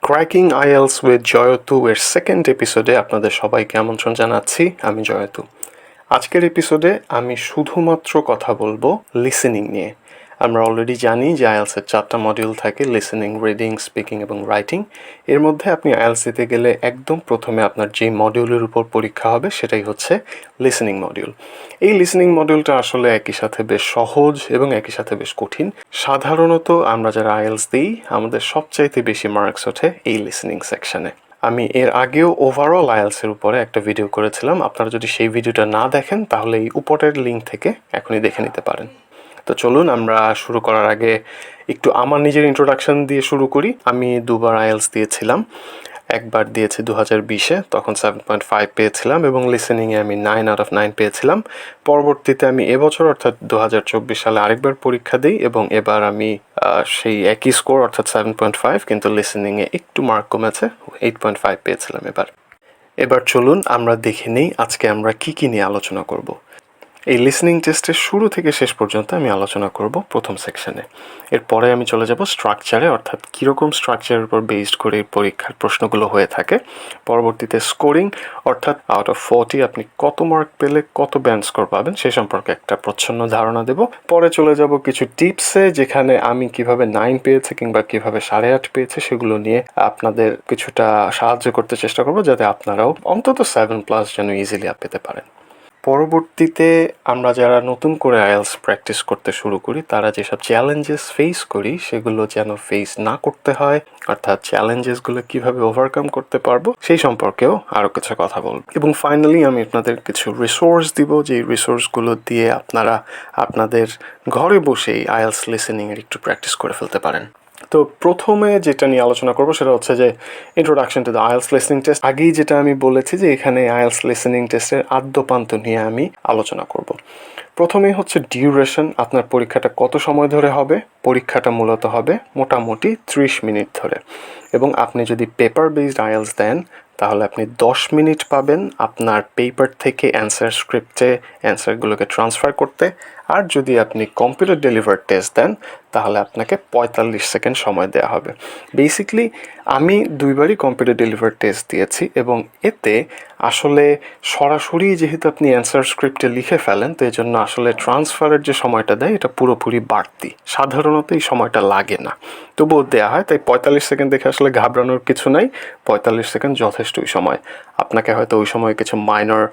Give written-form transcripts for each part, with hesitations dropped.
Cracking IELTS with জয়তু এর second এপিসোডে আপনাদের সবাইকে আমন্ত্রণ জানাচ্ছি। আমি জয়তু। আজকের এপিসোডে আমি শুধুমাত্র কথা বলবো লিসেনিং নিয়ে। আমরা অলরেডি জানি যে আইএলসের 4টা মডিউল থাকে: লিসেনিং, রিডিং, স্পিকিং এবং রাইটিং। এর মধ্যে আপনি আইএলস দিতে গেলে একদম প্রথমে আপনার যে মডিউলের উপর পরীক্ষা হবে সেটাই হচ্ছে লিসেনিং মডিউল। এই লিসেনিং মডিউলটা আসলে একই সাথে বেশ সহজ এবং একই সাথে বেশ কঠিন। সাধারণত আমরা যারা আইএলস দিই আমাদের সবচাইতে বেশি মার্কস ওঠে এই লিসেনিং সেকশনে। আমি এর আগেও ওভারঅল আইএলসের উপরে একটা ভিডিও করেছিলাম। আপনারা যদি সেই ভিডিওটা না দেখেন তাহলে এই উপরের লিঙ্ক থেকে এখনই দেখে নিতে পারেন। তো চলুন আমরা শুরু করার আগে একটু আমার নিজের ইন্ট্রোডাকশন দিয়ে শুরু করি। আমি দুবার আইএলস দিয়েছিলাম। একবার দিয়েছি 2020-এ, তখন 7.5 পেয়েছিলাম এবং লিসেনিংয়ে আমি 9 out of 9 পেয়েছিলাম। পরবর্তীতে আমি এবছর অর্থাৎ 2024 সালে আরেকবার পরীক্ষা দিই এবং এবার আমি সেই একই স্কোর অর্থাৎ 7.5, কিন্তু লিসেনিংয়ে একটু মার্ক কমেছে, 8.5 পেয়েছিলাম এবার চলুন আমরা দেখে নিই আজকে আমরা কি নিয়ে আলোচনা করব। এই লিসেনিং টেস্টের শুরু থেকে শেষ পর্যন্ত আমি আলোচনা করব প্রথম সেকশনে। এরপরে আমি চলে যাব স্ট্রাকচারে, অর্থাৎ কীরকম স্ট্রাকচারের উপর বেসড করে পরীক্ষার প্রশ্নগুলো হয়ে থাকে। পরবর্তীতে স্কোরিং, অর্থাৎ আউট অফ 40 আপনি কত মার্ক পেলে কত ব্যান্ড স্কোর পাবেন সে সম্পর্কে একটা প্রচ্ছন্ন ধারণা দেব। পরে চলে যাব কিছু টিপসে, যেখানে আমি কিভাবে 9 পেয়েছি কিংবা কিভাবে 8.5 পেয়েছি সেগুলো নিয়ে আপনাদের কিছুটা সাহায্য করতে চেষ্টা করব, যাতে আপনারাও অন্তত 7+ যেন ইজিলি পেতে পারেন। পরবর্তীতে আমরা যারা নতুন করে আইএলস প্র্যাকটিস করতে শুরু করি তারা যেসব চ্যালেঞ্জেস ফেস করি সেগুলো যেন ফেস না করতে হয়, অর্থাৎ চ্যালেঞ্জেসগুলো কিভাবে ওভারকাম করতে পারবো সেই সম্পর্কেও আরও কিছু কথা বলব। এবং ফাইনালি আমি আপনাদের কিছু রিসোর্স দিব, যে রিসোর্সগুলো দিয়ে আপনারা আপনাদের ঘরে বসেই আইএলস লিসেনিংয়ের একটু প্র্যাকটিস করে ফেলতে পারেন। তো প্রথমে যেটা নিয়ে আলোচনা করবো সেটা হচ্ছে যে introduction to the IELTS listening test. আগেই যেটা আমি বলেছি যে এখানে আইএলস লিসেনিং টেস্টের আদ্যপান্ত নিয়ে আমি আলোচনা করব। প্রথমেই হচ্ছে ডিউরেশন, আপনার পরীক্ষাটা কত সময় ধরে হবে। পরীক্ষাটা মূলত হবে মোটামুটি 30 মিনিট ধরে, এবং আপনি যদি পেপার বেসড আইএলস দেন তাহলে আপনি 10 মিনিট পাবেন আপনার পেপার থেকে অ্যান্সার স্ক্রিপ্টে অ্যান্সারগুলোকে ট্রান্সফার করতে। আর যদি আপনি কম্পিউটার ডেলিভার টেস্ট দেন তাহলে আপনাকে 45 সেকেন্ড সময় দেওয়া হবে। বেসিকলি আমি দুইবারই কম্পিউটার ডেলিভার টেস্ট দিয়েছি এবং এতে আসলে সরাসরি যেহেতু আপনি অ্যান্সার স্ক্রিপ্টে লিখে ফেলেন, তো এই জন্য আসলে ট্রান্সফারের যে সময়টা দেয় এটা পুরোপুরি বাড়তি। সাধারণত এই সময়টা লাগে না, তবুও দেওয়া হয়। তাই 45 সেকেন্ড দেখে আসলে ঘাবড়ানোর কিছু নাই। 45 সেকেন্ড যথেষ্টই সময়। আপনাকে হয়তো ওই সময় কিছু মাইনর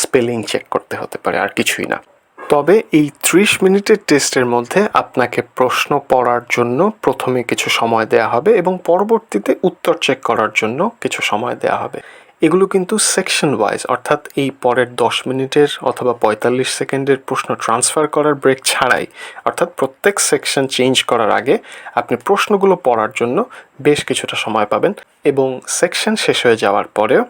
স্পেলিং চেক করতে হতে পারে, আর কিছুই না। তবে এই 30 মিনিটের টেস্টের মধ্যে আপনাকে প্রশ্ন পড়ার জন্য প্রথমে কিছু সময় দেওয়া হবে এবং পরবর্তীতে উত্তর চেক করার জন্য কিছু সময় দেওয়া হবে। এগুলো কিন্তু সেকশন ওয়াইজ, অর্থাৎ এই পরের 10 মিনিটের অথবা 45 সেকেন্ডের প্রশ্ন ট্রান্সফার করার ব্রেক ছাড়াই, অর্থাৎ প্রত্যেক সেকশন চেঞ্জ করার আগে আপনি প্রশ্নগুলো পড়ার জন্য বেশ কিছুটা সময় পাবেন, এবং সেকশন শেষ হয়ে যাওয়ার পরেও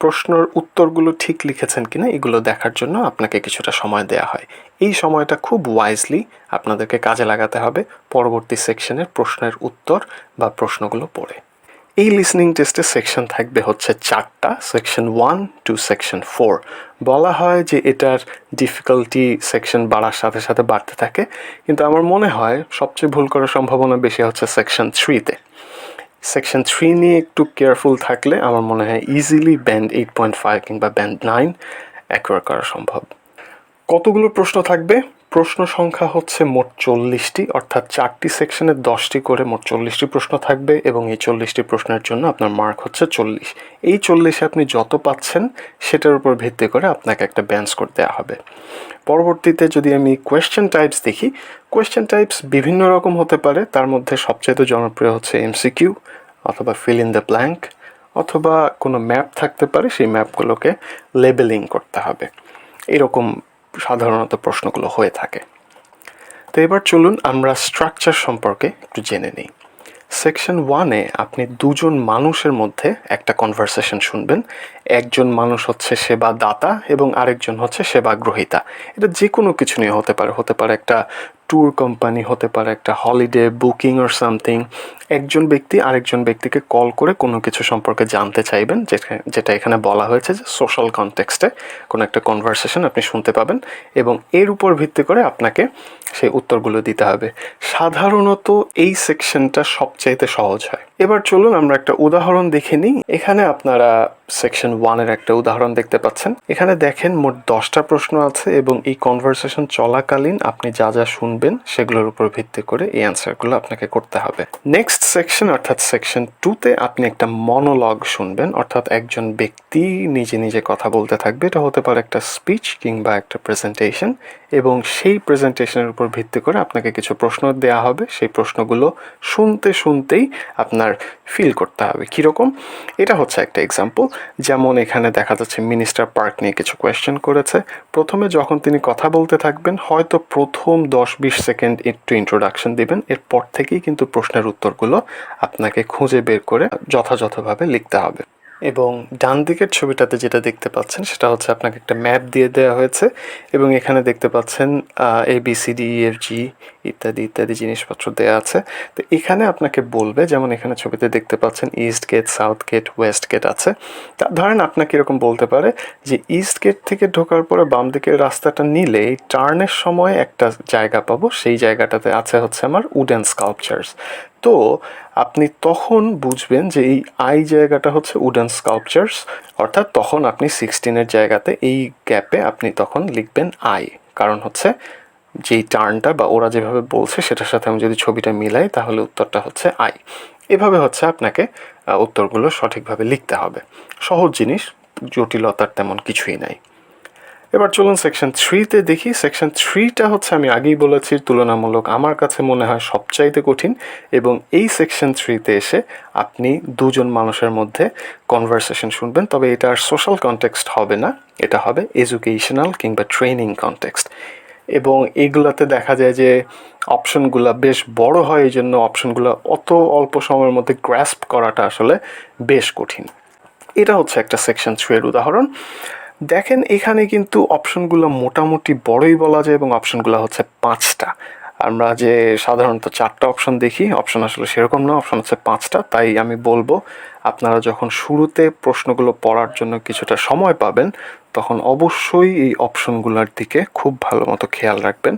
প্রশ্নের উত্তরগুলো ঠিক লিখেছেন কিনা এগুলো দেখার জন্য আপনাকে কিছুটা সময় দেওয়া হয়। এই সময়টা খুব ওয়াইজলি আপনাদেরকে কাজে লাগাতে হবে পরবর্তী সেকশনের প্রশ্নের উত্তর বা প্রশ্নগুলো পড়ে। এই লিসেনিং টেস্টের সেকশন থাকবে হচ্ছে 4টা, সেকশন 1 to সেকশন 4। বলা হয় যে এটার ডিফিকাল্টি সেকশন বাড়ার সাথে সাথে বাড়তে থাকে, কিন্তু আমার মনে হয় সবচেয়ে ভুল করার সম্ভাবনা বেশি হচ্ছে সেকশন 3-তে। সেকশন 3 নিয়ে একটু কেয়ারফুল থাকলে আমার মনে হয় ইজিলি ব্যান্ড 8.5 কিংবা ব্যান্ড 9 অ্যাকোয়ার করা সম্ভব। কতগুলো প্রশ্ন থাকবে? প্রশ্ন সংখ্যা হচ্ছে মোট 40টি, অর্থাৎ 4টি সেকশনে 10টি করে মোট 40টি প্রশ্ন থাকবে, এবং এই 40টি প্রশ্নের জন্য আপনার মার্ক হচ্ছে 40। এই 40-এ আপনি যত পাচ্ছেন সেটার উপর ভিত্তি করে আপনাকে একটা ব্যান্ড স্কোর দেওয়া হবে। পরবর্তীতে যদি আমি কোয়েশ্চেন টাইপস দেখি, কোয়েশ্চেন টাইপস বিভিন্ন রকম হতে পারে। তার মধ্যে সবচেয়ে জনপ্রিয় হচ্ছে এমসিকিউ অথবা ফিল ইন দ্য ব্ল্যাঙ্ক, অথবা কোনো ম্যাপ থাকতে পারে, সেই ম্যাপগুলোকে লেবেলিং করতে হবে। এরকম সাধারণত প্রশ্নগুলো হয়ে থাকে। তো এবার চলুন আমরা স্ট্রাকচার সম্পর্কে একটু জেনে নিই। সেকশন 1-এ আপনি দুজন মানুষের মধ্যে একটা কনভারসেশন শুনবেন। একজন মানুষ হচ্ছে সেবা দাতা এবং আরেকজন হচ্ছে সেবা গ্রহীতা। এটা যে কোনো কিছু নিয়ে হতে পারে একটা ট্যুর কোম্পানি, হতে পারে একটা হলিডে বুকিং অর সামথিং, একজন ব্যক্তি আরেকজন ব্যক্তিকে কল করে কোনো কিছু সম্পর্কে জানতে চাইবেন, যেটা এখানে বলা হয়েছে যে সোশ্যাল কনটেক্সটে কোনো একটা কনভারসেশন আপনি শুনতে পাবেন এবং এর উপর ভিত্তি করে আপনাকে সেই উত্তরগুলো দিতে হবে। সাধারণত এই সেকশনটা সবচাইতে সহজ হয়। এবার চলুন আমরা একটা উদাহরণ দেখে নিই। এখানে আপনারা সেকশন 1-এর একটা উদাহরণ দেখতে পাচ্ছেন। এখানে দেখেন মোট 10টা প্রশ্ন আছে এবং এই কনভারসেশন চলাকালীন আপনি যা যা শুনবেন সেগুলোর উপর ভিত্তি করে এই অ্যান্সারগুলো আপনাকে করতে হবে। নেক্সট সেকশন অর্থাৎ সেকশন 2-তে আপনি একটা মনোলগ শুনবেন, অর্থাৎ একজন ব্যক্তি নিজে নিজে কথা বলতে থাকবে। এটা হতে পারে একটা স্পিচ কিংবা একটা প্রেজেন্টেশন এবং সেই প্রেজেন্টেশনের উপর ভিত্তি করে আপনাকে কিছু প্রশ্ন দেওয়া হবে। সেই প্রশ্নগুলো শুনতে শুনতেই আপনার ফিল করতে হবে কীরকম। এটা হচ্ছে একটা এক্সাম্পল। যেমন এখানে দেখা যাচ্ছে মিনিস্টার পার্ক নিয়ে কিছু কোয়েশ্চেন করেছে। প্রথমে যখন তিনি কথা বলতে থাকবেন হয়তো প্রথম 10-20 সেকেন্ড একটু ইন্ট্রোডাকশন দিবেন, এরপর থেকেই কিন্তু প্রশ্নের উত্তরগুলো আপনাকে খুঁজে বের করে যথাযথভাবে লিখতে হবে। এবং ডান দিকের ছবিটাতে যেটা দেখতে পাচ্ছেন সেটা হচ্ছে আপনাকে একটা ম্যাপ দিয়ে দেওয়া হয়েছে এবং এখানে দেখতে পাচ্ছেন ABCDEFG ইত্যাদি ইত্যাদি জিনিসপত্র দেওয়া আছে। তো এখানে আপনাকে বলবে, যেমন এখানে ছবিতে দেখতে পাচ্ছেন east gate, south gate, west gate আছে। তা ধরেন আপনাকে এরকম বলতে পারে যে ইস্ট গেট থেকে ঢোকার পরে বাম দিকের রাস্তাটা নিলে টার্নের সময় একটা জায়গা পাবো, সেই জায়গাটাতে আছে হচ্ছে আমার উডেন স্কাল্পচার্স। তো আপনি তখন বুঝবেন যে এই আই জায়গাটা হচ্ছে উডেন স্কাল্পচার্স, অর্থাৎ তখন আপনি 16-এর জায়গাতে এই গ্যাপে আপনি তখন লিখবেন আই, কারণ হচ্ছে যেই টার্নটা বা ওরা যেভাবে বলছে সেটার সাথে আমি যদি ছবিটা মিলাই তাহলে উত্তরটা হচ্ছে আই। এভাবে হচ্ছে আপনাকে উত্তরগুলো সঠিকভাবে লিখতে হবে। সহজ জিনিস, জটিলতার তেমন কিছুই নাই। এবার চলুন সেকশন 3-তে দেখি। সেকশন 3টা হচ্ছে আমি আগেই বলেছি তুলনামূলক আমার কাছে মনে হয় সবচাইতে কঠিন এবং এই সেকশন 3-তে এসে আপনি দুজন মানুষের মধ্যে কনভারসেশন শুনবেন, তবে এটা আর সোশ্যাল কনটেক্সট হবে না, এটা হবে এডুকেশনাল কিংবা ট্রেনিং কনটেক্সট। এবং এইগুলাতে দেখা যায় যে অপশনগুলো বেশ বড় হয়, এই জন্য অপশনগুলো অত অল্প সময়ের মধ্যে গ্র্যাস্প করাটা আসলে বেশ কঠিন। এটা হচ্ছে একটা সেকশন 3-এর উদাহরণ। দেখেন এখানে কিন্তু অপশনগুলো মোটামুটি বড়ই বলা যায় এবং অপশনগুলো হচ্ছে 5টা। আমরা যে সাধারণত 4টা অপশন দেখি, অপশন আসলে সেরকম না, অপশন হচ্ছে 5টা। তাই আমি বলবো আপনারা যখন শুরুতে প্রশ্নগুলো পড়ার জন্য কিছুটা সময় পাবেন তখন অবশ্যই এই অপশনগুলোর দিকে খুব ভালো মতো খেয়াল রাখবেন,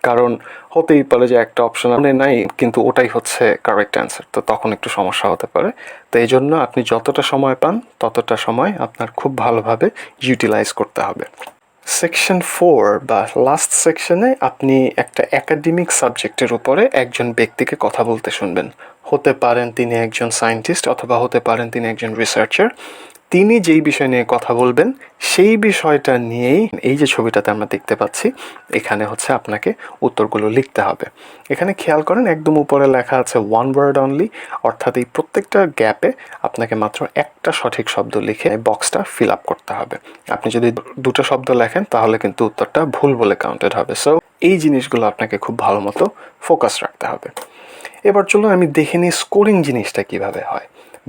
কারণ হতেই পারে যে একটা অপশন আপনি নাই কিন্তু ওটাই হচ্ছে কারেক্ট অ্যান্সার, তো তখন একটু সমস্যা হতে পারে। তো এই জন্য আপনি যতটা সময় পান ততটা সময় আপনার খুব ভালোভাবে ইউটিলাইজ করতে হবে। সেকশন 4 বা লাস্ট সেকশনে আপনি একটা একাডেমিক সাবজেক্টের উপরে একজন ব্যক্তিকে কথা বলতে শুনবেন। হতে পারেন তিনি একজন সায়েন্টিস্ট অথবা হতে পারেন তিনি একজন রিসার্চার। তিনি যেই বিষয় নিয়ে কথা বলবেন সেই বিষয়টা নিয়েই এই যে ছবিটাতে আমরা দেখতে পাচ্ছি এখানে হচ্ছে আপনাকে উত্তরগুলো লিখতে হবে। এখানে খেয়াল করেন একদম উপরে লেখা আছে ওয়ান ওয়ার্ড অনলি, অর্থাৎ এই প্রত্যেকটা গ্যাপে আপনাকে মাত্র একটা সঠিক শব্দ লিখে বক্সটা ফিল আপ করতে হবে। আপনি যদি দুটো শব্দ লেখেন তাহলে কিন্তু উত্তরটা ভুল বলে কাউন্টেড হবে। সো এই জিনিসগুলো আপনাকে খুব ভালো মতো ফোকাস রাখতে হবে। এবার চলুন আমি দেখে নিই স্কোরিং জিনিসটা কিভাবে হয়।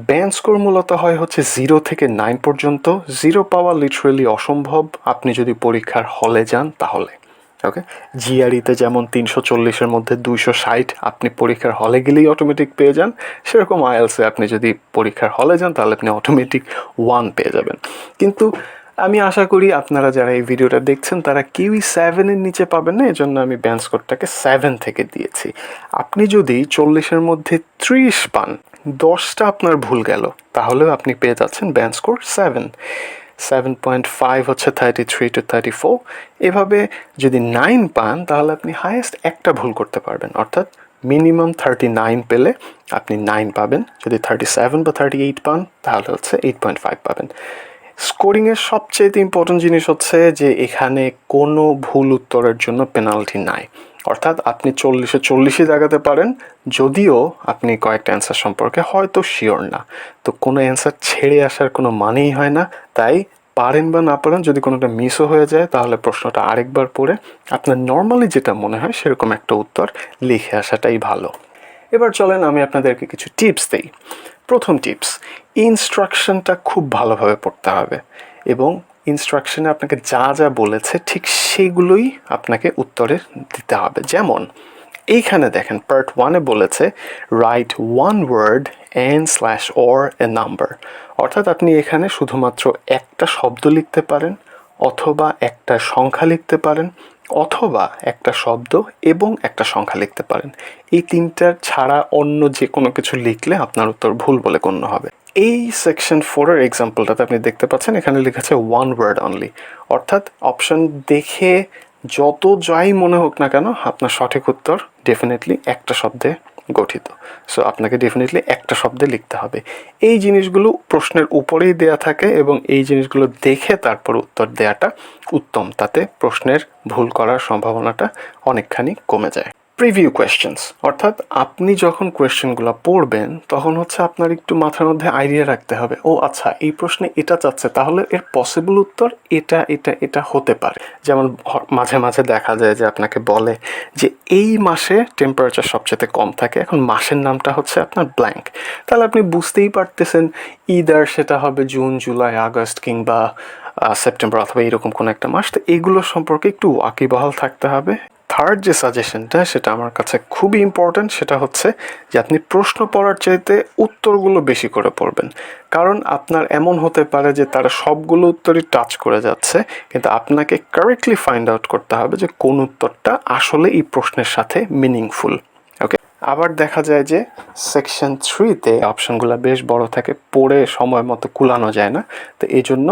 ব্যান্ড স্কোর মূলত হয় হচ্ছে 0 থেকে 9 পর্যন্ত। 0 পাওয়া লিটারেলি অসম্ভব আপনি যদি পরীক্ষার হলে যান তাহলে। ওকে, জিআরইতে যেমন 340-এর মধ্যে 260 আপনি পরীক্ষার হলে গেলেই অটোমেটিক পেয়ে যান, সেরকম আইএলসে আপনি যদি পরীক্ষার হলে যান তাহলে আপনি অটোমেটিক 1 পেয়ে যাবেন। কিন্তু আমি আশা করি আপনারা যারা এই ভিডিওটা দেখছেন তারা কেউই 7-এর নিচে পাবেন না, এজন্য আমি ব্যান্ড স্কোরটাকে 7 থেকে দিয়েছি। আপনি যদি 40-এর মধ্যে 30 পান, 10টা আপনার ভুল গেল, তাহলেও আপনি পেয়ে যাচ্ছেন ব্যান্ড স্কোর 7। 7.5 হচ্ছে 33 to 34। এভাবে যদি 9 পান তাহলে আপনি হাইয়েস্ট একটা ভুল করতে পারবেন, অর্থাৎ মিনিমাম 39 পেলে আপনি 9 পাবেন। যদি 37 বা 38 পান তাহলে হচ্ছে 8.5 পাবেন। স্কোরিংয়ের সবচেয়ে ইম্পর্টেন্ট জিনিস হচ্ছে যে এখানে কোনো ভুল উত্তরের জন্য পেনাল্টি নাই, অর্থাৎ আপনি 40-এ 40-ই জাগাতে পারেন যদিও আপনি কয়েকটা অ্যান্সার সম্পর্কে হয়তো শিওর না, তো কোনো অ্যান্সার ছেড়ে আসার কোনো মানেই হয় না। তাই পারেন বা না পারেন যদি কোনোটা মিসও হয়ে যায় তাহলে প্রশ্নটা আরেকবার পড়ে আপনার নর্মালি যেটা মনে হয় সেরকম একটা উত্তর লিখে আসাটাই ভালো। এবার চলেন আমি আপনাদেরকে কিছু টিপস দিই। প্রথম টিপস, ইনস্ট্রাকশনটা খুব ভালোভাবে পড়তে হবে এবং ইনস্ট্রাকশনে আপনাকে যা যা বলেছে ঠিক সেগুলোই আপনাকে উত্তরে দিতে হবে। যেমন এইখানে দেখেন পার্ট 1-এ বলেছে write one word and/or a number, অর্থাৎ আপনি এখানে শুধুমাত্র একটা শব্দ লিখতে পারেন, অথবা একটা সংখ্যা লিখতে পারেন, অথবা একটা শব্দ এবং একটা সংখ্যা লিখতে পারেন। এই তিনটার ছাড়া অন্য যে কোনো কিছু লিখলে আপনার উত্তর ভুল বলে গণ্য হবে। এই সেকশন 4-এর এক্সাম্পলটাতে আপনি দেখতে পাচ্ছেন এখানে লিখেছে ওয়ান ওয়ার্ড অনলি, অর্থাৎ অপশন দেখে যত যাই মনে হোক না কেন আপনার সঠিক উত্তর ডেফিনেটলি একটা শব্দে গঠিত। সো আপনাকে ডেফিনেটলি একটা শব্দে লিখতে হবে। এই জিনিসগুলো প্রশ্নের উপরেই দেয়া থাকে এবং এই জিনিসগুলো দেখে তারপর উত্তর দেওয়াটা উত্তম, তাতে প্রশ্নের ভুল করার সম্ভাবনাটা অনেকখানি কমে যায়। প্রিভিউ কোয়েশ্চেন্স, অর্থাৎ আপনি যখন কোয়েশ্চেনগুলো পড়বেন তখন হচ্ছে আপনার একটু মাথার মধ্যে আইডিয়া রাখতে হবে, ও আচ্ছা এই প্রশ্নে এটা চাচ্ছে, তাহলে এর পসিবল উত্তর এটা এটা এটা হতে পারে। যেমন মাঝে মাঝে দেখা যায় যে আপনাকে বলে যে এই মাসে টেম্পারেচার সবচেয়ে কম থাকে, এখন মাসের নামটা হচ্ছে আপনার ব্ল্যাঙ্ক, তাহলে আপনি বুঝতেই পারতেছেন ইদার সেটা হবে জুন, জুলাই, আগস্ট কিংবা সেপ্টেম্বর অথবা এরকম কোনো একটা মাস। তো এইগুলো সম্পর্কে একটু ওয়াকিবহাল থাকতে হবে। থার্ড যে সাজেশনটা সেটা আমার কাছে খুবই ইম্পর্ট্যান্ট, সেটা হচ্ছে যে আপনি প্রশ্ন পড়ার চাইতে উত্তরগুলো বেশি করে পড়বেন। কারণ আপনার এমন হতে পারে যে তারা সবগুলো উত্তরই টাচ করে যাচ্ছে, কিন্তু আপনাকে কারেক্টলি ফাইন্ড আউট করতে হবে যে কোন উত্তরটা আসলে এই প্রশ্নের সাথে মিনিংফুল। ওকে, আবার দেখা যায় যে সেকশন 3-তে অপশনগুলো বেশ বড় থাকে, পড়ে সময় মতো কুলানো যায় না। তো এই জন্য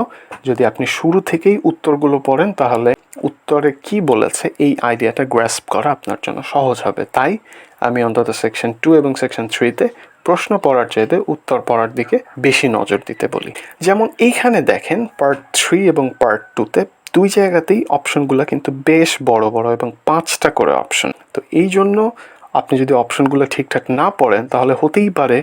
যদি আপনি শুরু থেকেই উত্তরগুলো পড়েন তাহলে উত্তরে কি বলেছে এই আইডিয়াটা গ্রাস্প করা আপনার জন্য সহজ হবে। তাই আমি অন্তত সেকশন 2 এবং সেকশন 3-তে প্রশ্ন পড়ার চাইতে উত্তর পড়ার দিকে বেশি নজর দিতে বলি। যেমন এইখানে দেখেন পার্ট 3 এবং পার্ট 2-তে দুই জায়গাতেই অপশনগুলো কিন্তু বেশ বড় বড় এবং 5টা করে অপশন। তো এই জন্য আপনি যদি অপশনগুলো ঠিকঠাক না পড়েন তাহলে হতেই পারে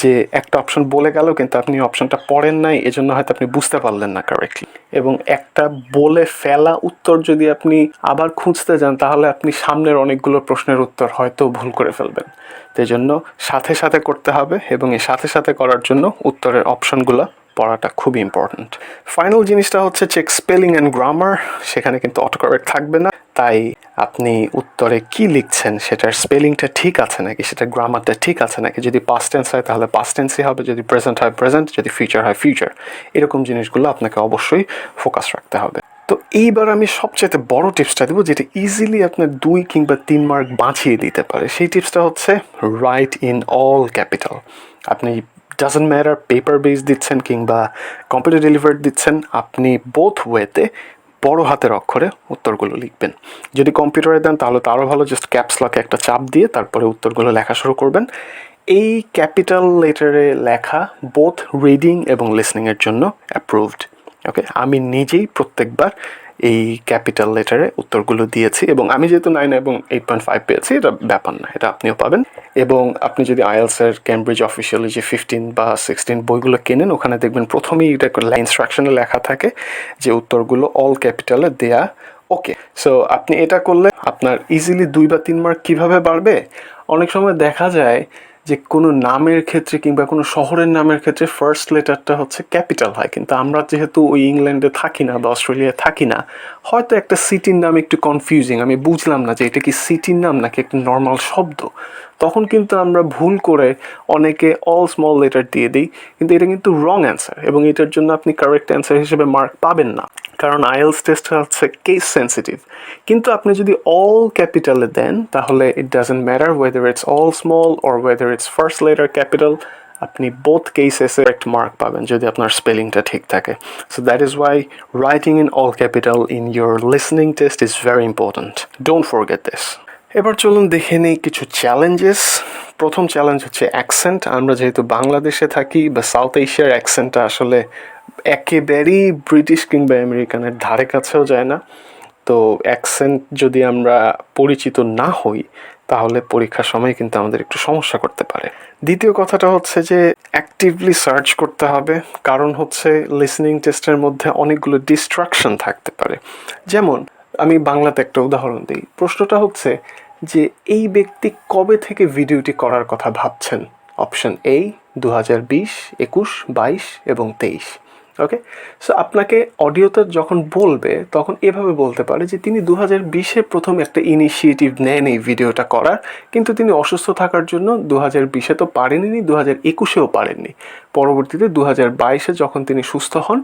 যে একটা অপশন বলে গেল কিন্তু আপনি অপশনটা পড়েন নাই, এজন্য হয়তো আপনি বুঝতে পারলেন না কারেক্টলি। এবং একটা বলে ফেলা উত্তর যদি আপনি আবার খুঁজতে যান তাহলে আপনি সামনের অনেকগুলো প্রশ্নের উত্তর হয়তো ভুল করে ফেলবেন। সেই জন্য সাথে সাথে করতে হবে এবং এই সাথে সাথে করার জন্য উত্তরের অপশনগুলো পড়াটা খুবই ইম্পর্ট্যান্ট। ফাইনাল জিনিসটা হচ্ছে চেক স্পেলিং অ্যান্ড গ্রামার, সেখানে কিন্তু অটোকারেক্ট থাকবে না, তাই আপনি উত্তরে কি লিখছেন সেটার স্পেলিংটা ঠিক আছে নাকি, সেটার গ্রামারটা ঠিক আছে নাকি, যদি পাস্ট টেন্স হয় তাহলে পাস্ট টেন্সই হবে, যদি প্রেজেন্ট হয় প্রেজেন্ট, যদি ফিউচার হয় ফিউচার, এরকম জিনিসগুলো আপনাকে অবশ্যই ফোকাস রাখতে হবে। তো এইবার আমি সবচেয়ে বড় টিপসটা দেবো যেটা ইজিলি আপনার 2 কিংবা 3 মার্ক বাঁচিয়ে দিতে পারে। সেই টিপসটা হচ্ছে রাইট ইন অল ক্যাপিটাল। আপনি ডাজন্ট ম্যাটার পেপার বেস দিচ্ছেন কিংবা কম্পিউটার ডেলিভার্ড দিচ্ছেন, আপনি বোথ ওয়েতে বড় হাতের অক্ষরে উত্তরগুলো লিখবেন। যদি কম্পিউটারে দেন তাহলে তো আরও ভালো, জাস্ট ক্যাপস লকে একটা চাপ দিয়ে তারপরে উত্তরগুলো লেখা শুরু করবেন। এই ক্যাপিটাল লেটারে লেখা বোথ রিডিং এবং লিসনিংয়ের জন্য অ্যাপ্রুভড। ওকে, আমি নিজেই প্রত্যেকবার এই ক্যাপিটাল লেটারে উত্তরগুলো দিয়েছি এবং আমি যেহেতু 9 এবং 8.5 পেয়েছি, এটা ব্যাপার না, এটা আপনিও পাবেন। এবং আপনি যদি আইএলসের ক্যামব্রিজ অফিসিয়ালি যে 15 বা 16 বইগুলো কেনেন ওখানে দেখবেন প্রথমেই এটা ইনস্ট্রাকশনে লেখা থাকে যে উত্তরগুলো অল ক্যাপিটালে দেয়া। ওকে, সো আপনি এটা করলে আপনার ইজিলি 2 বা 3 মার্ক কীভাবে বাড়বে? অনেক সময় দেখা যায় যে কোনো নামের ক্ষেত্রে কিংবা কোনো শহরের নামের ক্ষেত্রে ফার্স্ট লেটারটা হচ্ছে ক্যাপিটাল হয়, কিন্তু আমরা যেহেতু ওই ইংল্যান্ডে থাকি না বা অস্ট্রেলিয়ায় থাকি না, হয়তো একটা সিটির নাম একটু কনফিউজিং, আমি বুঝলাম না যে এটা কি সিটির নাম নাকি একটা নর্মাল শব্দ, তখন কিন্তু আমরা ভুল করে অনেকে অল স্মল লেটার দিয়ে দিই, কিন্তু এটা কিন্তু রং অ্যান্সার এবং এটার জন্য আপনি কারেক্ট অ্যান্সার হিসেবে মার্ক পাবেন না, কারণ আইএলস টেস্টটা হচ্ছে কেস সেন্সিটিভ। কিন্তু আপনি যদি অল ক্যাপিটালে দেন তাহলে it doesn't matter whether it's all small or whether its first letter capital, আপনি বোথ কেসেসে কারেক্ট মার্ক পাবেন যদি আপনার স্পেলিংটা ঠিক থাকে। So that is Y writing in all capital in your listening test is very important, don't forget this. এবার চলুন দেখে নেই কিছু চ্যালেঞ্জেস। প্রথম চ্যালেঞ্জ হচ্ছে অ্যাকসেন্ট। আমরা যেহেতু বাংলাদেশে থাকি বা সাউথ এশিয়ার অ্যাকসেন্টটা আসলে একেবারেই ব্রিটিশ কিংবা আমেরিকানের ধারে কাছেও যায় না। তো অ্যাকসেন্ট যদি আমরা পরিচিত না হই তাহলে পরীক্ষার সময় কিন্তু আমাদের একটু সমস্যা করতে পারে। দ্বিতীয় কথাটা হচ্ছে যে অ্যাক্টিভলি সার্চ করতে হবে, কারণ হচ্ছে লিসনিং টেস্টের মধ্যে অনেকগুলো ডিস্ট্রাকশন থাকতে পারে। যেমন আমি বাংলাতে একটা উদাহরণ দিই, প্রশ্নটা হচ্ছে যে এই ব্যক্তি কবে থেকে ভিডিওটি করার কথা ভাবছেন? অপশন এ 2020, 21, 22 এবং 23। ওকে, সো আপনাকে অডিওতে যখন বলবে তখন এভাবে বলতে পারে যে তিনি 2020-এ প্রথম একটা ইনিশিয়েটিভ নেন এই ভিডিওটা করার, কিন্তু তিনি অসুস্থ থাকার জন্য 2020-এ তো পারেননি, 2021-এও পারেননি। পরবর্তীতে 2022-এ যখন তিনি সুস্থ হন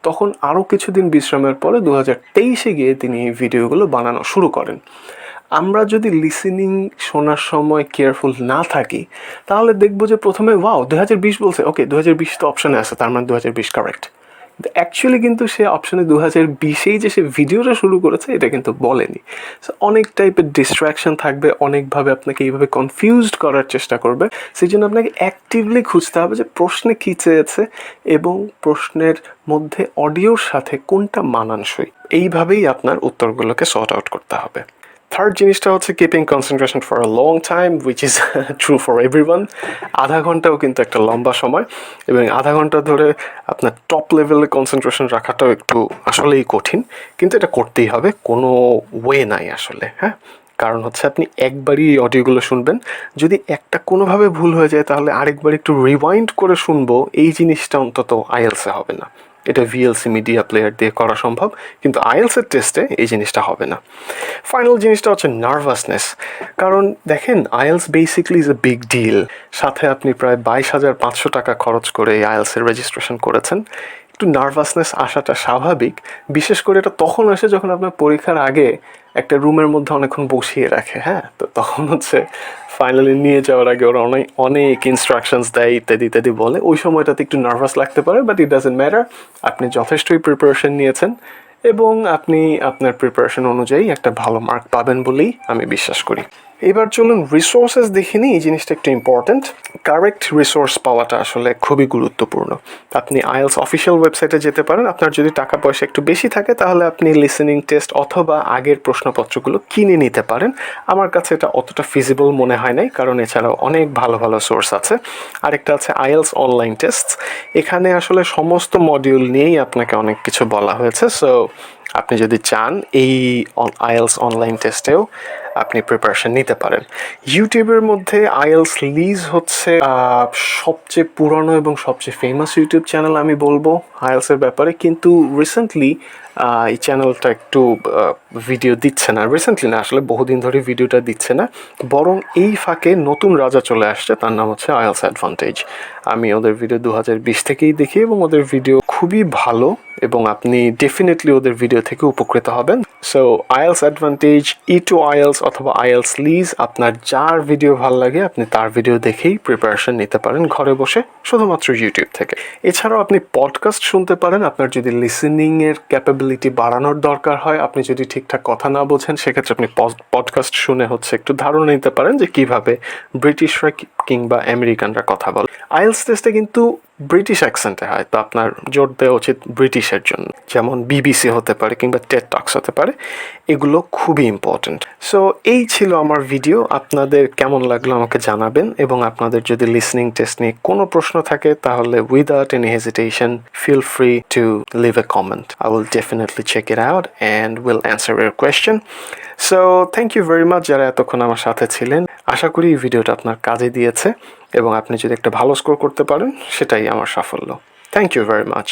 তখন আরও কিছুদিন বিশ্রামের পরে 2023-এ গিয়ে তিনি এই ভিডিওগুলো বানানো শুরু করেন। আমরা যদি লিসেনিং শোনার সময় কেয়ারফুল না থাকি তাহলে দেখবো যে প্রথমে ওয়াও 2020 বলছে, ওকে 2020 তো অপশানে আছে, তার মানে 2020 কারেক্ট। অ্যাকচুয়ালি কিন্তু সে অপশানে 2020-এই যে সে ভিডিওটা শুরু করেছে এটা কিন্তু বলেনি। সো অনেক টাইপের ডিস্ট্র্যাকশন থাকবে, অনেকভাবে আপনাকে এইভাবে কনফিউজড করার চেষ্টা করবে। সেই জন্য আপনাকে অ্যাক্টিভলি খুঁজতে হবে যে প্রশ্নে কী চেয়েছে এবং প্রশ্নের মধ্যে অডিওর সাথে কোনটা মানানসই। এইভাবেই আপনার উত্তরগুলোকে সর্ট আউট করতে হবে। থার্ড জিনিসটা হচ্ছে keeping concentration for a long time, which is true for everyone. আধা ঘন্টাও কিন্তু একটা লম্বা সময়, এবং আধা ঘন্টা ধরে আপনার টপ লেভেলে কনসেন্ট্রেশন রাখাটাও একটু আসলেই কঠিন, কিন্তু এটা করতেই হবে, কোনো ওয়ে নাই আসলে। হ্যাঁ, কারণ হচ্ছে আপনি একবারই এই অডিওগুলো শুনবেন, যদি একটা কোনোভাবে ভুল হয়ে যায় তাহলে আরেকবার একটু রিওয়াইন্ড করে শুনবো, এই জিনিসটা অন্তত আইএলসে হবে না। এটা ভিএলসি মিডিয়া প্লেয়ার দিয়ে করা সম্ভব, কিন্তু আইএলসের টেস্টে এই জিনিসটা হবে না। ফাইনাল জিনিসটা হচ্ছে নার্ভাসনেস, কারণ দেখেন IELTS basically is a big deal. সাথে আপনি প্রায় 22,500 টাকা খরচ করে এই আইএলসের রেজিস্ট্রেশন করেছেন। একটু নার্ভাসনেস আসাটা স্বাভাবিক, বিশেষ করে এটা তখন আসে যখন আপনার পরীক্ষার আগে একটা রুমের মধ্যে অনেকক্ষণ বসিয়ে রাখে। হ্যাঁ, তো তখন হচ্ছে ফাইনালি নিয়ে যাওয়ার আগে ওরা অনেক অনেক ইনস্ট্রাকশনস দেয়, ইত্যাদি ইত্যাদি বলে, ওই সময়টাতে একটু নার্ভাস লাগতে পারে, বাট ইট ডাজেন্ট ম্যাটার। আপনি যথেষ্টই প্রিপারেশন নিয়েছেন এবং আপনি আপনার প্রিপারেশন অনুযায়ী একটা ভালো মার্ক পাবেন বলেই আমি বিশ্বাস করি। এবার চলুন রিসোর্সেস দেখে নিই, এই জিনিসটা একটু ইম্পর্ট্যান্ট। কারেক্ট রিসোর্স পাওয়াটা আসলে খুবই গুরুত্বপূর্ণ। আপনি আইএলস অফিসিয়াল ওয়েবসাইটে যেতে পারেন, আপনার যদি টাকা পয়সা একটু বেশি থাকে তাহলে আপনি লিসেনিং টেস্ট অথবা আগের প্রশ্নপত্রগুলো কিনে নিতে পারেন। আমার কাছে এটা অতটা ফিজিবল মনে হয় নাই, কারণ এছাড়াও অনেক ভালো ভালো সোর্স আছে। আরেকটা আছে আইএলস অনলাইন টেস্ট, এখানে আসলে সমস্ত মডিউল নিয়েই আপনাকে অনেক কিছু বলা হয়েছে। সো আপনি যদি চান এই আইএলস অনলাইন টেস্টেও আপনি প্রিপারেশন নিতে পারেন। ইউটিউবের মধ্যে আইএলস লিজ হচ্ছে সবচেয়ে পুরনো এবং সবচেয়ে ফেমাস ইউটিউব চ্যানেল আমি বলবো আইএলসের ব্যাপারে, কিন্তু রিসেন্টলি এই চ্যানেলটা একটু ভিডিও দিচ্ছে না। রিসেন্টলি না, আসলে বহুদিন ধরে ভিডিওটা দিচ্ছে না, বরং এই ফাঁকে নতুন রাজা চলে আসছে, তার নাম হচ্ছে আইএলস অ্যাডভান্টেজ। আমি ওদের ভিডিও 2020 থেকেই দেখি এবং ওদের ভিডিও খুবই ভালো, এবং আপনি ডেফিনেটলি ওদের ভিডিও থেকে উপকৃত হবেন। So IELTS advantage, E2 IELTS অথবা আইএলস লিজ, আপনার যার ভিডিও ভালো লাগে আপনি তার ভিডিও দেখেই প্রিপারেশন নিতে পারেন ঘরে বসে, শুধুমাত্র ইউটিউব থেকে। এছাড়াও আপনি পডকাস্ট শুনতে পারেন, আপনার যদি লিসেনিংয়ের ক্যাপাবিলিটি বাড়ানোর দরকার হয়, আপনি যদি ঠিকঠাক কথা না বোঝেন, সেক্ষেত্রে আপনি পডকাস্ট শুনে হচ্ছে একটু ধারণা নিতে পারেন যে কীভাবে ব্রিটিশরা কিংবা আমেরিকানরা কথা বলে। আইএলস টেস্টে কিন্তু ব্রিটিশ অ্যাকসেন্টে হয়, তো আপনার জোর দেওয়া উচিত ব্রিটিশের জন্য, যেমন বিবিসি হতে পারে কিংবা টেড টক্স হতে পারে, এগুলো খুবই ইম্পর্ট্যান্ট। সো এই ছিল আমার ভিডিও, আপনাদের কেমন লাগলো আমাকে জানাবেন, এবং আপনাদের যদি লিসনিং টেস্ট নিয়ে কোনো প্রশ্ন থাকে তাহলে without any hesitation feel free to leave a comment. I will definitely check it out and will answer your question. So thank you very much যারা এতক্ষণ আমার সাথে ছিলেন। আশা করি এই ভিডিওটা আপনার কাজে দিয়েছে, এবং আপনি যদি একটা ভালো স্কোর করতে পারেন সেটাই আমার সাফল্য। Thank you very much.